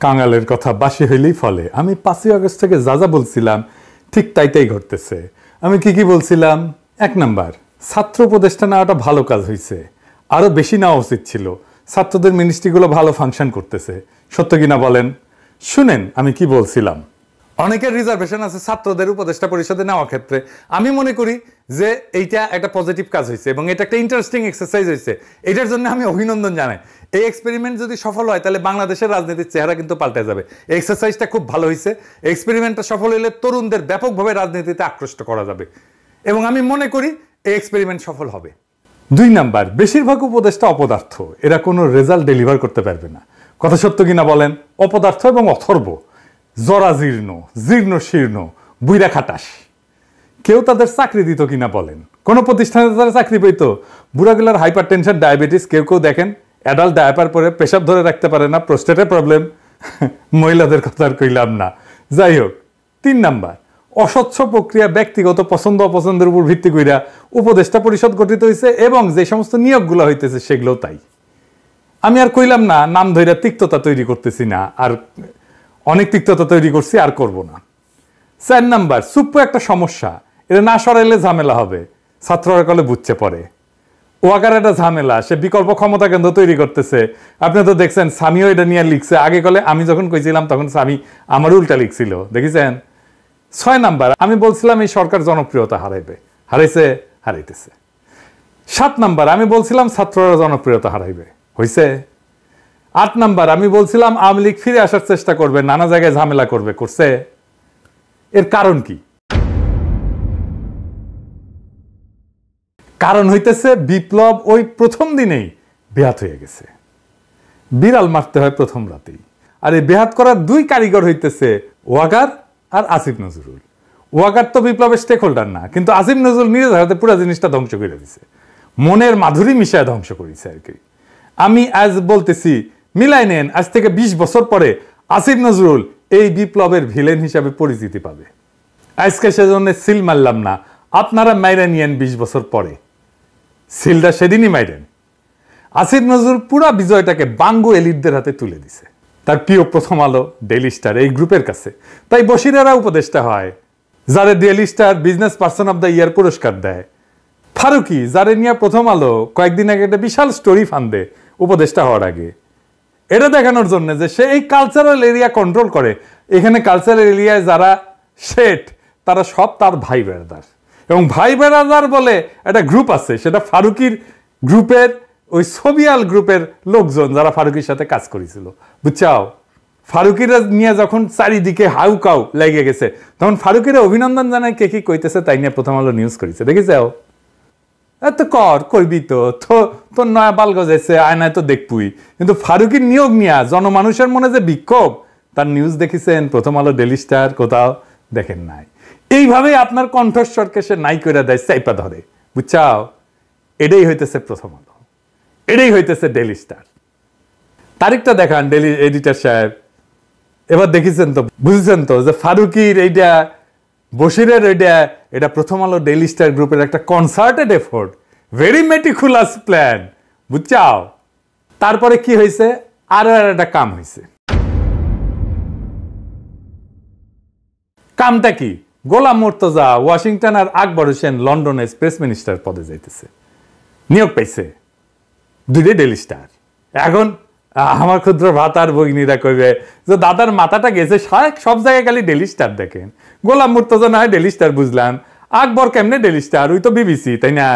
কাঙালের কথা বাসি হইলেই ফলে। আমি 5ই আগস্ট থেকে যা যা বলছিলাম ঠিক তাই ঘটতেছে। আমি কি বলছিলাম? 1 নাম্বার, ছাত্র উপদেষ্টা নেওয়াটা ভালো কাজ হয়েছে, আরো বেশি নেওয়া উচিত ছিল। ছাত্রদের মিনিস্ট্রিগুলো ভালো ফাংশন করতেছে। সত্য কিনা বলেন? শুনেন আমি কি বলছিলাম। অনেকের রিজার্ভেশন আছে ছাত্রদের উপদেষ্টা পরিষদে নেওয়ার ক্ষেত্রে। আমি মনে করি যে এইটা একটা পজিটিভ কাজ হয়েছে এবং এটা একটা ইন্টারেস্টিং এক্সারসাইজ হয়েছে। এটার জন্য আমি অভিনন্দন জানাই। এই এক্সপেরিমেন্ট যদি সফল হয় তাহলে বাংলাদেশের রাজনীতির চেহারা কিন্তু পাল্টে যাবে। এই এক্সারসাইজটা খুব ভালো হয়েছে। এক্সপেরিমেন্টটা সফল হলে তরুণদের ব্যাপকভাবে রাজনীতিতে আকৃষ্ট করা যাবে এবং আমি মনে করি এই এক্সপেরিমেন্ট সফল হবে। 2 নাম্বার, বেশিরভাগ উপদেষ্টা অপদার্থ, এরা কোনো রেজাল্ট ডেলিভার করতে পারবে না। কথা সত্য কিনা বলেন? অপদার্থ এবং অথর্ব, জরাজীর্ণ, জীর্ণ শীর্ণ, বুইরা খাটাস। কেউ তাদের চাকরি দিত কিনা বলেন? কোন প্রতিষ্ঠানে তারা চাকরি পেত? বুড়াগুলার হাইপার টেনশন, ডায়াবেটিস, কেউ দেখেন অ্যাডাল্ট ডায়াপার পরে পেশাব ধরে রাখতে পারে না, প্রোস্টেটের প্রবলেম। মহিলাদের কথা আর কইলাম না। যাই হোক, 3 নাম্বার, অস্বচ্ছ প্রক্রিয়া, ব্যক্তিগত পছন্দ অপছন্দের উপর ভিত্তি কইরা উপদেষ্টা পরিষদ গঠিত হয়েছে এবং যে সমস্ত নিয়োগগুলো হইতেছে সেগুলো তাই। আমি আর কইলাম না, নাম ধইরা তিক্ততা তৈরি করতেছি না, আর অনেক তিক্ততা তৈরি করছি, আর করব না। 4 নাম্বার, সুপ্প একটা সমস্যা, এটা না সরাইলে ঝামেলা হবে। ছাত্ররা কলে বুঝছে পরে ওয়াকার একটা ঝামেলা, সে বিকল্প ক্ষমতা কেন্দ্র তৈরি করতেছে। আপনি তো দেখছেন স্বামীও এটা নিয়ে লিখছে। আগে কলে আমি যখন কইছিলাম তখন স্বামী আমার উল্টা লিখছিল, দেখেছেন? 6 নাম্বার, আমি বলছিলাম এই সরকার জনপ্রিয়তা হারাইবে, হারাইতেছে। 7 নাম্বার, আমি বলছিলাম ছাত্ররা জনপ্রিয়তা হারাইবে, হইছে। 8 নাম্বার, আমি বলছিলাম আওয়ামী লীগ ফিরে আসার চেষ্টা করবে, নানা জায়গায় ঝামেলা করবে, করছে। এর কারণ কি? কারণ হইতেছে বিপ্লব ওই প্রথম দিনেই বেহাত হয়ে গেছে। বিড়াল মারতে হয় প্রথম রাতেই। আর এই বেহাত করার 2 কারিগর হইতেছে ওয়াকার আর আসিফ নজরুল। ওয়াকার তো বিপ্লবের স্টেক হোল্ডার না, কিন্তু আসিফ নজরুল নিজের হাতে পুরো জিনিসটা ধ্বংস করে দিছে, মনের মাধুরী মিশায় ধ্বংস করেছে আর কি। আমি আজ বলতেছি, মিলাই নেন, আজ থেকে 20 বছর পরে আসিফ নজরুল এই বিপ্লবের ভিলেন হিসাবে পরিচিতি পাবে। আজকে সেজন্য সিল মারলাম না, আপনারা মাইরা নিয়েন 20 বছর পরে। সিলটা সেদিনই মাইরেন। আসিফ নজরুল পুরা বিজয়টাকে বাঙ্গু এলিটদের হাতে তুলে দিছে, তার প্রিয় প্রথম আলো, ডেইলি স্টার এই গ্রুপের কাছে। তাই বশিরেরা উপদেষ্টা হয়, যারে daily star business person of the year পুরস্কার দেয়। ফারুকি, যারে নিয়ে প্রথম আলো কয়েকদিন আগে একটা বিশাল স্টোরি ফান্দে উপদেষ্টা হওয়ার আগে, এটা দেখানোর জন্য যে সে এই কালচারাল এরিয়া কন্ট্রোল করে। এখানে কালচারাল এরিয়ায় যারা শেঠ তারা সব তার ভাই বেড়াদার, এবং ভাই বেড়াদার বলে একটা গ্রুপ আছে, সেটা ফারুকির গ্রুপের ওই সোবিয়াল গ্রুপের লোকজন যারা ফারুকির সাথে কাজ করেছিল, বুঝছাও? ফারুকিরা নিয়ে যখন চারিদিকে হাউকাউ লেগে গেছে তখন ফারুকিরা অভিনন্দন জানায় কে কি কইতেছে তাই নিয়ে প্রথম আলো নিউজ করেছে, দেখেছাও? এত করবি তো, তোর নয়া বাল গজাইছে, আয়নায় তো দেখবই। কিন্তু ফারুকির নিয়োগ নিয়া জনমানুষের মনে যে বিক্ষোভ, তার নিউজ দেখেছেন প্রথম আলো, ডেইলি স্টার? কোথাও দেখেন নাই। এইভাবে আপনার কণ্ঠস্বরকে সে নাই করে দেয়, চাইপা ধরে, বুঝছাও? এটাই হইতেছে প্রথম আলো, এটাই হইতেছে ডেইলি স্টার। তারিখটা দেখান ডেইলি এডিটর সাহেব। এবার দেখেছেন তো, বুঝেছেন তো যে ফারুকির এইটা, বশিরের এটা প্রথম আলো ডেইলি স্টার গ্রুপের একটা concerted effort, very meticulous plan, বুঝছাও? তারপরে কি হয়েছে? আরো একটা কাম হয়েছে। কামটা কি? গোলাম মুর্তজা ওয়াশিংটন আর আকবর হোসেন লন্ডনে প্রেস মিনিস্টার পদে যাইতেছে, নিয়োগ পাইছে 2 ডেইলি স্টার। এখন আমার ক্ষুদ্র ভাতার ভগিনীরা কইবে যে দাদার মাথাটা গেছে, সব জায়গায় খালি ডেইলি স্টার দেখেন। গোলাম মুর্তজা না হয় ডেইলি স্টার বুঝলাম, আকবর কেমনে ডেইলি স্টার? ওই তো বিবিসি, তাই না?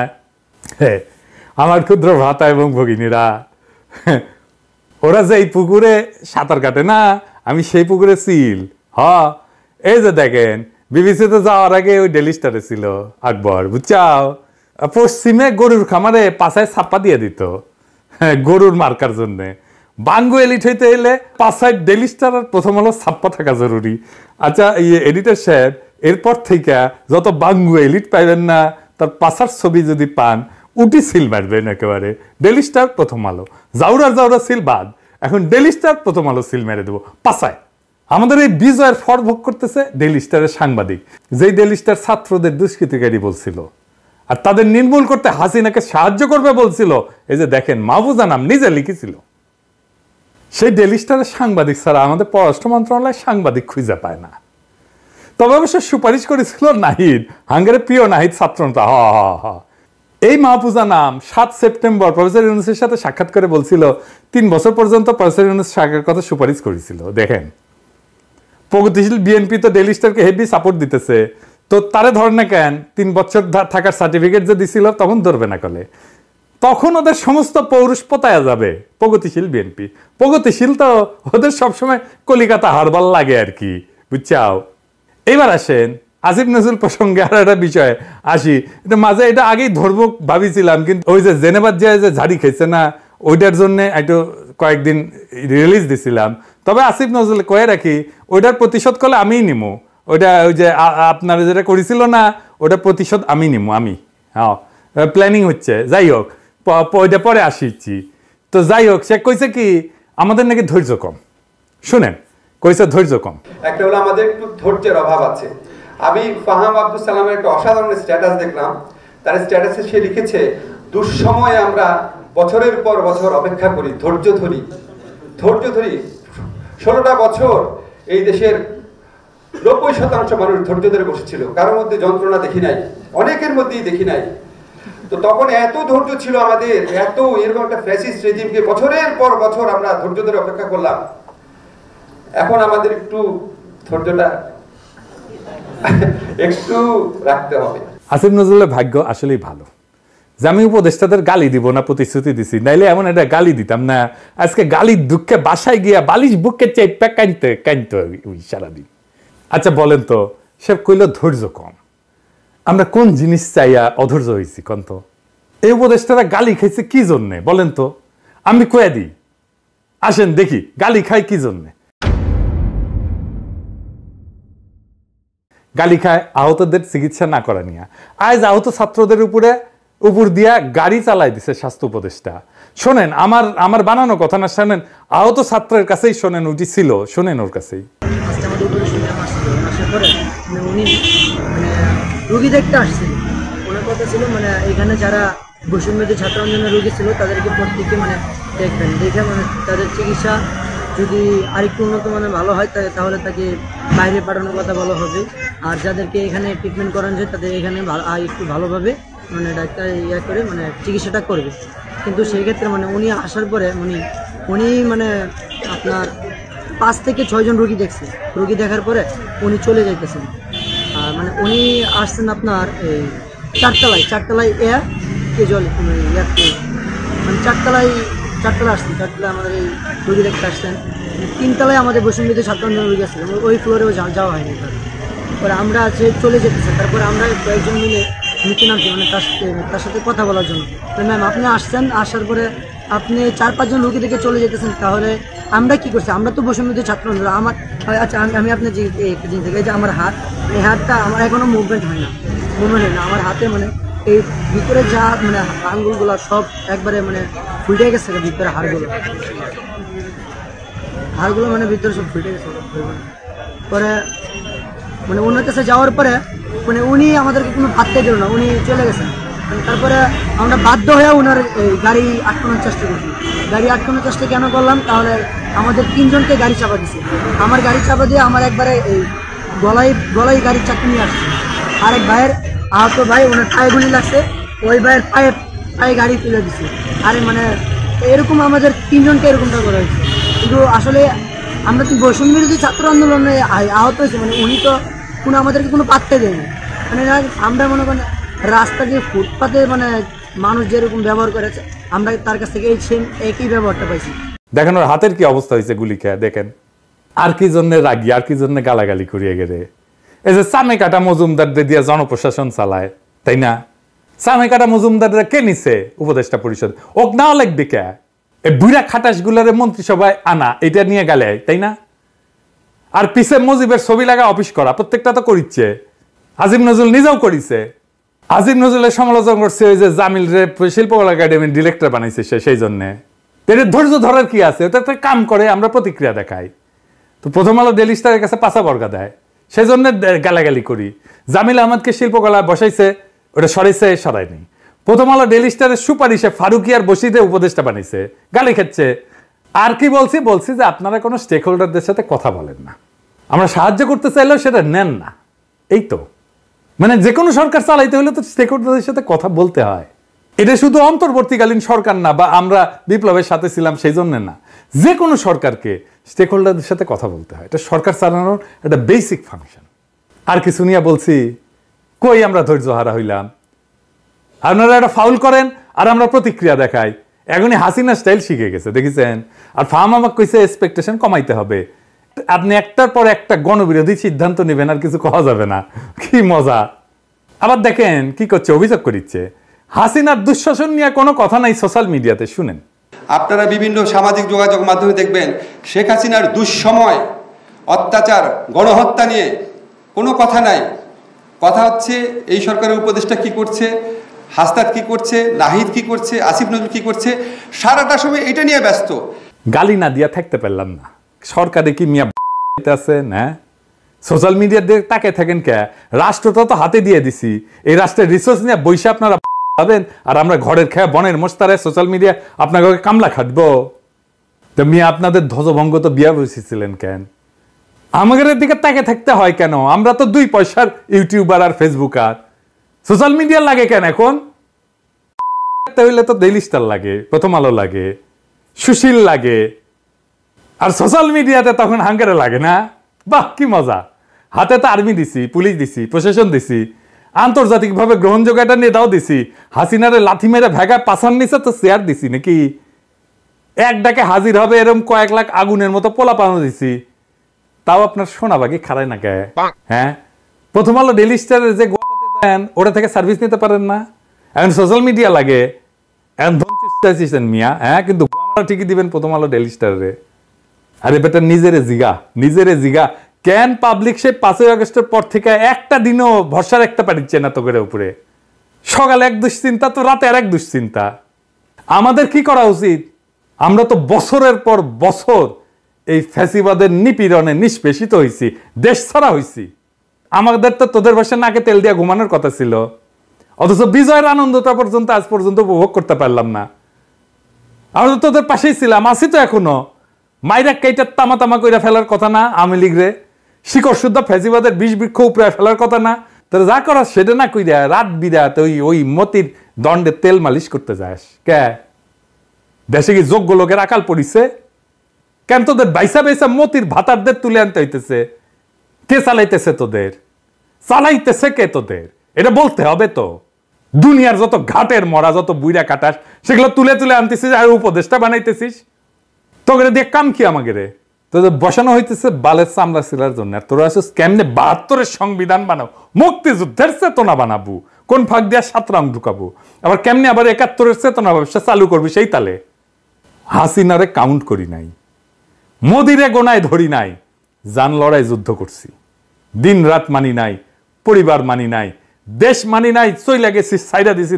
আমার ক্ষুদ্র ভাতা এবং ভগিনীরা, ওরা যে এই পুকুরে সাঁতার কাটে না, আমি সেই পুকুরে সিল। এই যে দেখেন, বিবিসিতে যাওয়ার আগে ওই ডেইলি স্টারে ছিল আকবর, বুঝছাও? পশ্চিমে গরুর খামারে পাছায় ছাপ্পা দিয়ে দিত, গরুর মার্কার জন্যে। বাঙ্গু এলিট হইতে এলে পাছায় ডেইলি স্টার আর প্রথম আলো ছাপ্পা থাকা জরুরি। আচ্ছা, এই এডিটর সাহেব, এরপর থেকে যত বাঙ্গু এলিট পাইবেন না, তার পাছার ছবি যদি পান, উটি সিল মারবেন একেবারে। ডেইলি স্টার প্রথম আলো, জাউরা সিল বাদ, এখন ডেইলি স্টার প্রথম আলো সিল মেরে দেবো পাছায়। আমাদের এই বিজয়ের ফল ভোগ করতেছে ডেইলি স্টারের সাংবাদিক, যেই ডেইলি স্টার ছাত্রদের দুষ্কৃতিকারী বলছিল আর তাদের নির্মূল করতে হাসিনাকে সাহায্য করবে বলছিল। এই যে দেখেন, মাহফুজা নাম নিজে লিখেছিল। সেই ডেইলি স্টারের সাংবাদিক ছাড়া আমাদের পররাষ্ট্র মন্ত্রণালয় সাংবাদিক খুঁজে পায় না। তবে অবশ্য সুপারিশ করেছিল নাহিদ, হাঙ্গেরির প্রিয় নাহিদ ছাত্রনেতা। এই মাহফুজা নাম 7 সেপ্টেম্বর প্রফেসর ইউনূসের সাথে সাক্ষাৎ করে বলছিল 3 বছর পর্যন্ত প্রফেসর ইউনূস সরকারের কথা সুপারিশ করেছিল। দেখেন, প্রগতিশীল বিএনপি তো ডেইলি স্টারকে হেভি সাপোর্ট দিতেছে, তো তারে ধরে না কেন? 3 বছর থাকার সার্টিফিকেট যে দিছিল তখন ধরবে না কলে? তখন ওদের সমস্ত পৌরুষ পতায়া যাবে। প্রগতিশীল বিএনপি প্রগতিশীল তো ওদের সবসময় কলিকাতা হারবাল লাগে আর কি, বুঝছাও। এবার আসেন আসিফ নজরুল প্রসঙ্গে আর একটা বিষয় আসি। মাঝে এটা আগেই ধরবো ভাবিছিলাম, কিন্তু ওই যে জেনেভার যে ঝাড়ি খেয়েছে না, ওইটার জন্য একটু কয়েকদিন রিলিজ দিছিলাম। তবে আসিফ নজরুল কয়ে রাখি, ওইটার প্রতিশোধ করলে আমিই নিমু। ওইটা ওই যে আপনারা যেটা করেছিল না, ওটা প্রতিশোধ আমি নিমু, আমি। হ্যাঁ, প্ল্যানিং হচ্ছে। যাই হোক, ওইটা পরে আসিছি। তো যাই হোক, সে কইছে কি আমাদের নাকি ধৈর্য কম। শুনেন, কইছে ধৈর্য কম। একটা হলো আমাদের একটু ধৈর্যের অভাব আছে। আমি ফাহাম আব্দুল সালামের একটা অসাধারণ স্ট্যাটাস দেখলাম। তার স্ট্যাটাসে সে লিখেছে, দুঃসময়ে আমরা বছরের পর বছর অপেক্ষা করি, ধৈর্য ধরি। 16টা বছর এই দেশের 90% মানুষ ধৈর্য ধরে বসেছিল, কারোর মধ্যে যন্ত্রণা দেখি নাই, অনেকের মধ্যেই দেখি নাই। তো তখন এত ধৈর্য ছিল আমাদের, এত এরকম একটা ফ্যাসিস্ট রেজিমকে বছরের পর বছর আমরা ধৈর্য ধরে অপেক্ষা করলাম। এখন আমাদের একটু ধৈর্যটা একটু রাখতে হবে। আসিফ নজরুলের ভাগ্য আসলেই ভালো যে আমি উপদেষ্টাদের গালি দিব না প্রতিশ্রুতি দিছি, নাইলে এমন একটা গালি দিতাম না। আজকে গালির দুঃখে বাসায় গিয়া বালিশ বুকে চেপে কাঁদতে ওই সারাদিন। আচ্ছা বলেন তো, সে কইল ধৈর্য কম। আমরা কোন জিনিস চাইয়া অধৈর্য হয়েছি কোন তো? এই উপদেষ্টারা গালি খাইছে কি জন্যে বলেন তো? আমি কয়ে দিই, আসেন দেখি গালি খাই কি জন্যে। গালি খায় আহতদের চিকিৎসা না করা নিয়ে। আজ আহত ছাত্রদের উপর দিয়া গাড়ি চালাই দিছে স্বাস্থ্য উপদেষ্টা। শোনেন, আমার বানানো কথা না, শোনেন আহত ছাত্রের কাছেই শোনেন, উঠি ছিল, শোনেন ওর কাছেই। উনি রোগী দেখতে আসছিল, ওনার কথা ছিল এখানে যারা বৈষম্যদের ছাত্র আন্দোলনের রোগী ছিল তাদেরকে প্রত্যেকে দেখবেন, দেখে তাদের চিকিৎসা যদি আরেকটু উন্নত ভালো হয় তাহলে তাকে বাইরে পাঠানোর কথা বলা হবে। আর যাদেরকে এখানে ট্রিটমেন্ট করানো যায় তাদের এখানে একটু ভালোভাবে ডাক্তার করে চিকিৎসাটা করবে। কিন্তু সেই ক্ষেত্রে উনি আসার পরে উনি আপনার 5 থেকে 6 জন রোগী দেখছে। রোগী দেখার পরে উনি চলে যাইতেছেন। আর উনি আসছেন আপনার এই 4 তলায় চারতলা আসছেন। 4তলায় আমাদের এই রোগী দেখতে আসছেন। 3 তলায় আমাদের বৈষম্যদের ছাত্র আন্দোলন রোগী আসছিলেন, ওই ফ্লোরেও যাওয়া হয়নি। পরে আমরা চলে যেতেছি, তারপরে আমরা কয়েকজন মিলে নিচে নামছি তার সাথে কথা বলার জন্য। তো ম্যাম আপনি আসছেন, আসার পরে আপনি 4-5 জন রোগী দেখে চলে যেতেছেন, তাহলে আমরা কি করছি? আমরা তো বৈষম্যদের ছাত্র আন্দোলন। আচ্ছা আমি আপনার যে একটা জিনিস দেখি যে আমার হাত, এই হাতটা আমার এখনো মুভমেন্ট হয় না। আমার হাতে এই ভিতরে যা আঙ্গুলগুলো সব একবারে ফুটে গেছে, ভিতরে হাড়গুলো ভিতরে সব ফুটে গেছে। পরে ওনার কাছে যাওয়ার পরে উনি আমাদেরকে কোনো ভাবতে দিল না, উনি চলে গেছেন। তারপরে আমরা বাধ্য হয়ে ওনার গাড়ি আটকানোর চেষ্টা করছি। গাড়ি আটকানোর চেষ্টা কেন করলাম? তাহলে আমাদের 3 জনকে গাড়ি চাপা দিচ্ছে। আমার গাড়ি চাপা দিয়ে আমার একবারে এই গলায় গাড়ির চাকরি নিয়ে আসছে। আরেক ভাইয়ের আহত ভাই, ওনার পায়ে গুলি লাগছে, ওই ভাইয়ের পায়ে গাড়ি তুলে দিচ্ছে। আরে এরকম আমাদের 3 জনকে এরকমটা করা হয়েছে। কিন্তু আসলে আমরা তো বৈষম্য বিরোধী ছাত্র আন্দোলনে আহত হয়েছি, উনি তো আমাদেরকে কোনো পাত্তা দেয়নি। আমরা মনে করেন রাস্তা যে ফুটপাতে মানুষ যেরকম ব্যবহার করেছে, আমরা তার কাছ থেকে একই ব্যবহারটা পাইছি। দেখেন ওর হাতের কি অবস্থা হয়েছে গুলি খেয়ে। দেখেন আর কি জন্য রাগি, আর কি জন্য গালাগালি করিয়ে গেলে। এই যে সামে কাটা মজুমদারদের দিয়ে জনপ্রশাসন চালায়, তাই না? সামে কাটা মজুমদাররা কে নিছে উপদেষ্টা পরিষদ? ওক নাও লাগবে কে? এই বুড়া খাটাস গুলারে মন্ত্রিসভায় আনা, এটা নিয়ে গেলে, তাই না? আর পিছে মুজিবের ছবি লাগা অফিস করা, প্রত্যেকটা তো করিচ্ছে। আজিম নজরুল নিজেও করিছে। আজিম নজরুলের সমালোচনা করছে ওই যে জামিল রে শিল্পকলা একাডেমির ডিরেক্টর বানাইছে সেই জন্যে। এর ধৈর্য ধরার কি আছে? ওটা একটা কাম করে, আমরা প্রতিক্রিয়া দেখাই। তো প্রথম আলো ডেইলি স্টারের কাছে পাশা বর্গা দেয়, সেই জন্য গালাগালি করি। জামিল আহমদকে শিল্পকলা বসাইছে, ওটা সরায়নি। প্রথম আলো ডেইলি স্টারের সুপারিশে ফারুকি আর বসিদে উপদেষ্টা বানাইছে, গালি খাচ্ছে। আর কি বলছি যে আপনারা কোনো স্টেক হোল্ডারদের সাথে কথা বলেন না, আমরা সাহায্য করতে চাইলেও সেটা নেন না। এই তো মানে যে কোনো সরকার চালাইতে হলে তো স্টেক হোল্ডারদের সাথে কথা বলতে হয়। এটা শুধু অন্তর্বর্তীকালীন সরকার না, বা আমরা বিপ্লবের সাথে ছিলাম সেই জন্য না, যে কোনো সরকারকে স্টেক হোল্ডারদের সাথে কথা বলতে হয়। এটা সরকার চালানোর একটা বেসিক ফাংশন। আর কিছু নিয়ে বলছি, কই আমরা ধৈর্য হারা হইলাম? আপনারা একটা ফাউল করেন আর আমরা প্রতিক্রিয়া দেখাই। এখনই হাসিনা স্টাইল শিখে গেছে, দেখেছেন? আর ফার্ম আমাকে কইছে এক্সপেকটেশন কমাইতে হবে। আপনি একটার পর একটা গণবিরোধী সিদ্ধান্ত নেবেন আর কিছু কওয়া যাবে না। কি মজা! আবার দেখেন কি করছে, অভিযোগ করিচ্ছে হাসিনার দুঃশাসন নিয়ে কোনো কথা নাই সোশ্যাল মিডিয়াতে। শুনেন, আপনারা বিভিন্ন সামাজিক যোগাযোগ মাধ্যমে দেখবেন শেখ হাসিনার দুঃসময়, অত্যাচার, গণহত্যা নিয়ে কোনো কথা নাই। কথা হচ্ছে এই সরকারের উপদেষ্টা কি করছে, হাসনাত কি করছে, নাহিদ কি করছে, আসিফ নজরুল কি করছে, সারাটা সময় এটা নিয়ে ব্যস্ত। গালি না দিয়া থাকতে পারলাম না। সরকারে কি মিয়া আছে না? সোশ্যাল মিডিয়া দিয়ে তাকে থাকেন কে? রাষ্ট্রটা তো হাতে দিয়ে দিছি, এই রাষ্ট্রের রিসোর্স নিয়ে বৈশা আপনারা পাবেন, আর আমরা ঘরের খেয়ে বনের মোস্তারে সোশ্যাল মিডিয়া আপনাকে কামলা খাটবো। তো মিয়া আপনাদের ধ্বজভঙ্গ তো বিয়া বসেছিলেন কেন? আমাদের দিকে তাকে থাকতে হয় কেন? আমরা তো 2 পয়সার ইউটিউবার আর ফেসবুকার, সোশ্যাল মিডিয়া লাগে কেন এখন? হইলে তো ডেইলি স্টার লাগে, প্রথম আলো লাগে, সুশীল লাগে, আর সোশ্যাল মিডিয়াতে তখন হাঙ্গারে লাগে না? বাহ কি মজা! হাতে তো আর্মি দিছি, পুলিশ দিছি, প্রশাসন দিছি, আন্তর্জাতিকভাবে গ্রহণযোগ্য একটা নেতাও দিছি, হাসিনারে লাথি মেরে ভেগা পাশার নিচে তো শেয়ার দিছি নাকি? এক ডাকে হাজির হবে এরকম কয়েক লাখ আগুনের মতো পোলা পানো দিছি, তাও আপনার সোনাবাগি খারায় না কে? হ্যাঁ, প্রথম আলো ডেইলি স্টারের যে গোয়াপাতে দেন ওটা থেকে সার্ভিস নিতে পারেন না? এখন সোশ্যাল মিডিয়া লাগে, এখন ধন মিয়া। হ্যাঁ, কিন্তু গোয়ামারা ঠিকই দিবেন প্রথম আলো ডেইলি স্টারে। আরে বেটা নিজেরে জিগা কেন পাবলিক সে 5ই আগস্টের পর থেকে একটা দিনও ভরসা রাখতে পারছে না তো করে উপরে? সকালে এক দুশ্চিন্তা তো রাতে আর এক দুশ্চিন্তা। আমাদের কি করা উচিত? আমরা তো বছরের পর বছর এই ফ্যাসিবাদের নিপীড়নে নিষ্পেষিত হয়েছি, দেশ ছাড়া হয়েছি। আমাদের তো তোদের ভাষা নাকে তেল দিয়ে ঘুমানোর কথা ছিল, অথচ বিজয়ের আনন্দটা পর্যন্ত আজ পর্যন্ত উপভোগ করতে পারলাম না। আমরা তো তোদের পাশেই ছিলাম, আছি তো এখনো। মাইরা কেইটা তামা কইরা ফেলার কথা না? আওয়ামী লীগ রে শিকড় শুদ্ধ ফ্যাসিবাদের বিষ বৃক্ষ উপরে ফেলার কথা না? তোরা যা করার সেটা না কইরা রাত বিরাত ওই মতির দণ্ডে তেল মালিশ করতে যাস কে? দেশে কি যোগ্য লোকের আকাল পড়িছে কেন? তোদের বাইসা মতির ভাতারদের তুলে আনতে হইতেছে। কে চালাইতেছে তোদের? চালাইতেছে কে তোদের? এটা বলতে হবে তো। দুনিয়ার যত ঘাটের মরা, যত বুইরা কাটাস, সেগুলো তুলে আনতেছিস আর উপদেষ্টা বানাইতেছিস। তোকে দিয়ে কাম কি? আমাকে রে তোদের বসানো হইতেছে বালের চামড়া ছিলার জন্য। আর তোরা আসিস কেমনে 72-এর সংবিধান বানাও, মুক্তিযুদ্ধের চেতনা বানাবো, কোন ফাঁক দিয়া 7 রং ঢুকাবো, আবার কেমনে আবার 71-এর চেতনা ব্যবসা চালু করবি সেই তালে। হাসিনারে কাউন্ট করি নাই, মোদিরে গোনায় ধরি নাই, জান লড়াই যুদ্ধ করছি, দিন রাত মানি নাই, পরিবার মানি নাই, দেশ মানি নাই, চইলা গেছি, ছাইরা দিছি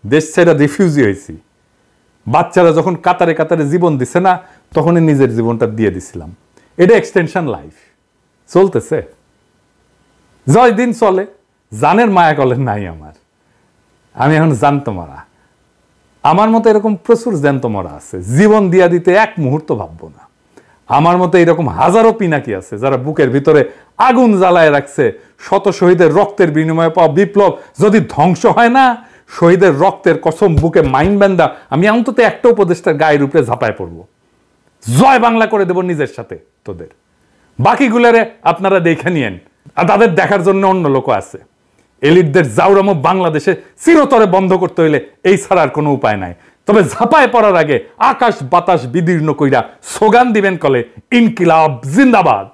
দেশ ছাইরা রিফিউজি হয়েছি। বাচ্চারা যখন কাতারে কাতারে জীবন দিছে না, তখনই নিজের জীবনটা দিয়ে দিছিলাম। এটা এক্সটেনশন লাইফ চলতেছে, জয় দিন চলে। জানের মায়া কলের নাই আমার, আমি এখন জানতো মারা। আমার মতো এরকম প্রচুর জ্যান্ত মরা আছে, জীবন দিয়া দিতে এক মুহূর্ত ভাববো না। আমার মতো এরকম হাজারো পিনাকি আছে যারা বুকের ভিতরে আগুন জ্বালায় রাখছে। শত শহীদের রক্তের বিনিময়ে পাওয়া বিপ্লব যদি ধ্বংস হয় না, শহীদের রক্তের কসম বুকে মাইন বান্দা আমি অন্তত একটা উপদেষ্টার গায়ের উপরে ঝাঁপায় পড়বো, জয় বাংলা করে দেব নিজের সাথে তোদের। বাকিগুলারে আপনারা দেখে নিয়েন, আর তাদের দেখার জন্য অন্য লোক আছে। এলিটদের জাউরামো বাংলাদেশে চিরতরে বন্ধ করতে হইলে এই ছাড়ার কোনো উপায় নাই। তবে ঝাঁপায় পড়ার আগে আকাশ বাতাস বিদীর্ণ কইরা স্লোগান দিবেন কলে, ইনকিলাব জিন্দাবাদ।